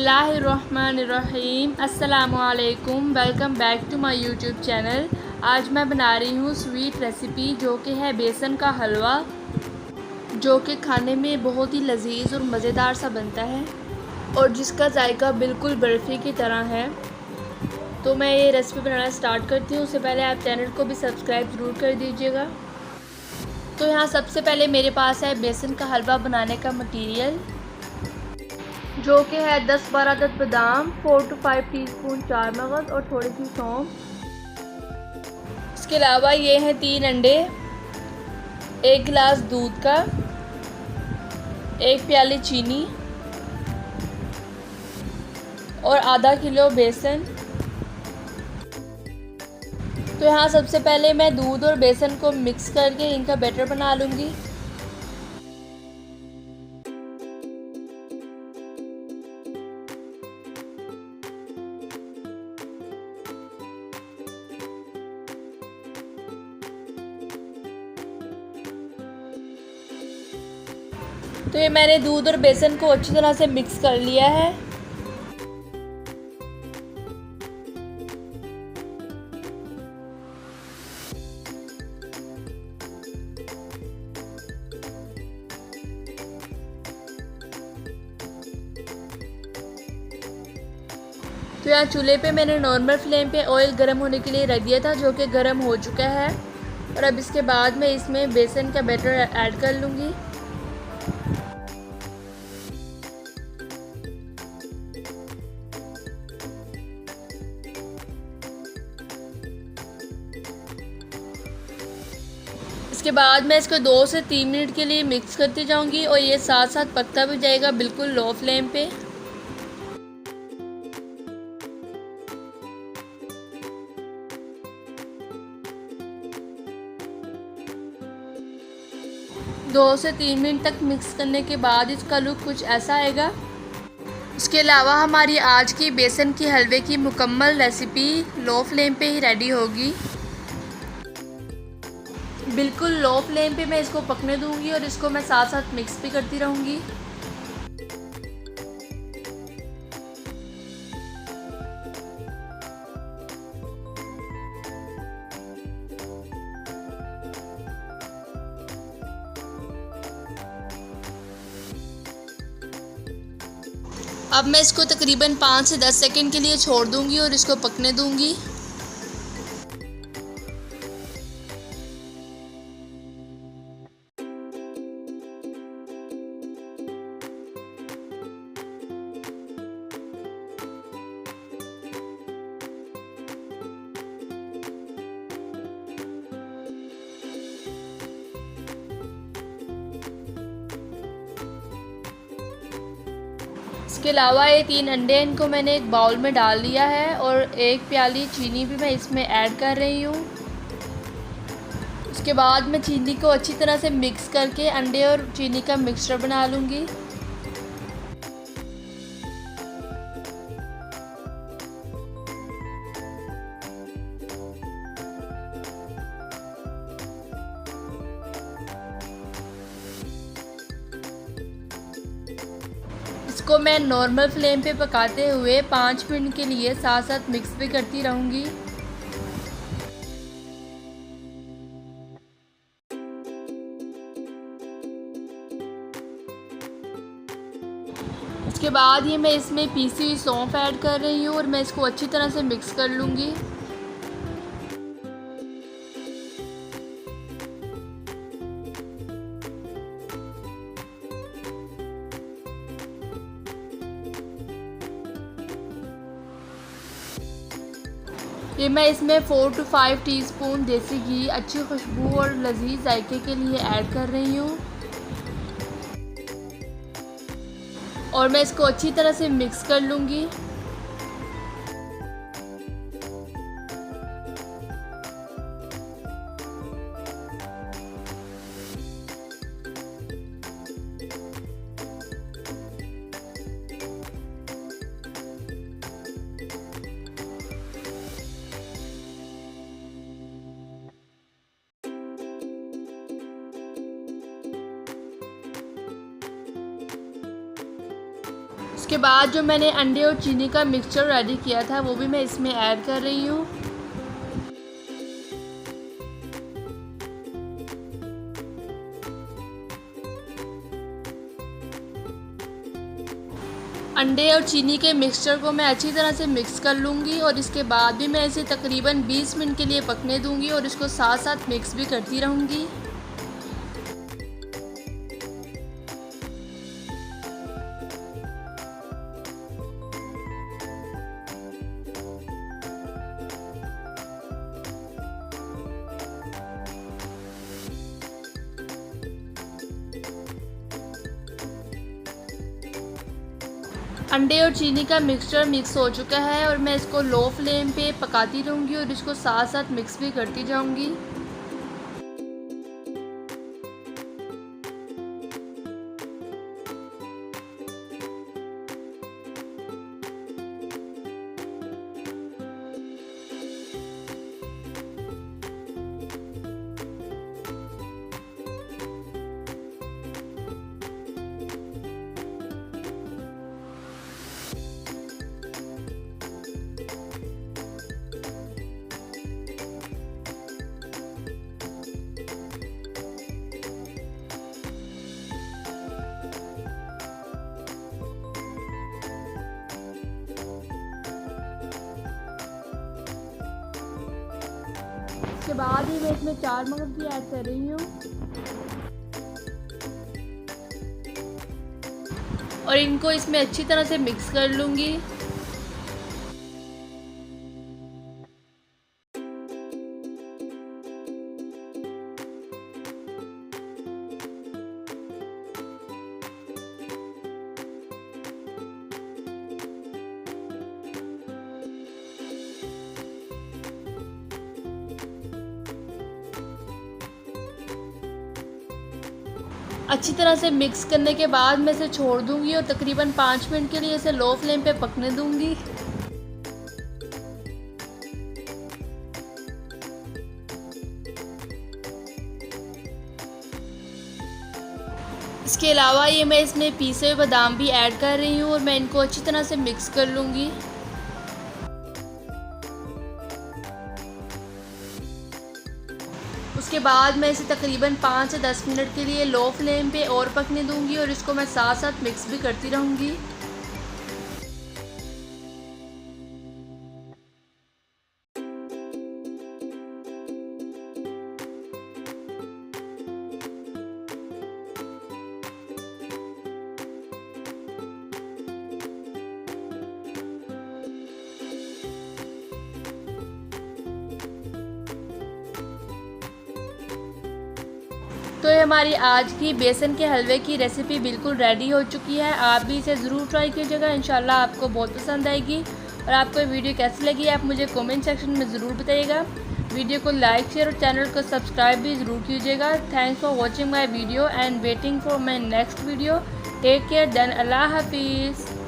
बिस्मिल्लाहिर्रहमानिर्रहीम अस्सलामुअलैकुम। Welcome back to my YouTube channel. आज मैं बना रही हूँ स्वीट रेसिपी जो कि है बेसन का हलवा, जो कि खाने में बहुत ही लजीज और मज़ेदार सा बनता है और जिसका जायका बिल्कुल बर्फ़ी की तरह है। तो मैं ये रेसिपी बनाना स्टार्ट करती हूँ। उससे पहले आप चैनल को भी सब्सक्राइब ज़रूर कर दीजिएगा। तो यहाँ सबसे पहले मेरे पास है बेसन का हलवा बनाने का मटीरियल, जो कि है 10-12 अदद बादाम, 4 to 5 टीस्पून चार मगज़ और थोड़ी सी सौंफ। इसके अलावा ये हैं 3 अंडे, 1 गिलास दूध का, 1 प्याली चीनी और आधा किलो बेसन। तो यहाँ सबसे पहले मैं दूध और बेसन को मिक्स करके इनका बैटर बना लूँगी। तो ये मैंने दूध और बेसन को अच्छी तरह से मिक्स कर लिया है। तो यहाँ चूल्हे पे मैंने नॉर्मल फ्लेम पे ऑयल गर्म होने के लिए रख दिया था, जो कि गर्म हो चुका है। और अब इसके बाद मैं इसमें बेसन का बैटर ऐड कर लूँगी। इसके बाद मैं इसको 2 से 3 मिनट के लिए मिक्स करती जाऊंगी और ये साथ साथ पकता भी जाएगा, बिल्कुल लो फ्लेम पे। दो से 3 मिनट तक मिक्स करने के बाद इसका लुक कुछ ऐसा आएगा। इसके अलावा हमारी आज की बेसन की हलवे की मुकम्मल रेसिपी लो फ्लेम पे ही रेडी होगी। बिल्कुल लो फ्लेम पे मैं इसको पकने दूंगी और इसको मैं साथ साथ मिक्स भी करती रहूंगी। अब मैं इसको तकरीबन 5 से 10 सेकंड के लिए छोड़ दूंगी और इसको पकने दूंगी। इसके अलावा ये 3 अंडे, इनको मैंने एक बाउल में डाल दिया है और 1 प्याली चीनी भी मैं इसमें ऐड कर रही हूँ। उसके बाद मैं चीनी को अच्छी तरह से मिक्स करके अंडे और चीनी का मिक्सचर बना लूँगी। इसको मैं नॉर्मल फ्लेम पे पकाते हुए 5 मिनट के लिए साथ साथ मिक्स भी करती रहूँगी। इसके बाद ये मैं इसमें पीसी हुई सौंफ ऐड कर रही हूँ और मैं इसको अच्छी तरह से मिक्स कर लूँगी। ये मैं इसमें 4 to 5 टीस्पून देसी घी अच्छी खुशबू और लजीज जायके के लिए ऐड कर रही हूँ और मैं इसको अच्छी तरह से मिक्स कर लूँगी। उसके बाद जो मैंने अंडे और चीनी का मिक्सचर रेडी किया था वो भी मैं इसमें ऐड कर रही हूँ। अंडे और चीनी के मिक्सचर को मैं अच्छी तरह से मिक्स कर लूँगी और इसके बाद भी मैं इसे तकरीबन 20 मिनट के लिए पकने दूँगी और इसको साथ साथ मिक्स भी करती रहूँगी। अंडे और चीनी का मिक्सचर मिक्स हो चुका है और मैं इसको लो फ्लेम पे पकाती रहूँगी और इसको साथ साथ मिक्स भी करती जाऊँगी। उसके बाद ही मैं इसमें 4 मगज भी ऐड कर रही हूँ और इनको इसमें अच्छी तरह से मिक्स कर लूँगी। अच्छी तरह से मिक्स करने के बाद मैं इसे छोड़ दूंगी और तकरीबन 5 मिनट के लिए इसे लो फ्लेम पे पकने दूंगी। इसके अलावा ये मैं इसमें पीसे हुए बादाम भी ऐड कर रही हूँ और मैं इनको अच्छी तरह से मिक्स कर लूँगी। उसके बाद मैं इसे तकरीबन 5 से 10 मिनट के लिए लो फ्लेम पे और पकने दूंगी और इसको मैं साथ साथ मिक्स भी करती रहूँगी। तो ये हमारी आज की बेसन के हलवे की रेसिपी बिल्कुल रेडी हो चुकी है। आप भी इसे ज़रूर ट्राई कीजिएगा, इंशाल्लाह आपको बहुत पसंद आएगी। और आपको ये वीडियो कैसी लगी आप मुझे कमेंट सेक्शन में ज़रूर बताइएगा। वीडियो को लाइक शेयर और चैनल को सब्सक्राइब भी ज़रूर कीजिएगा। Thanks for watching my video and waiting for my next video. Take care then, अल्लाह हाफिज़।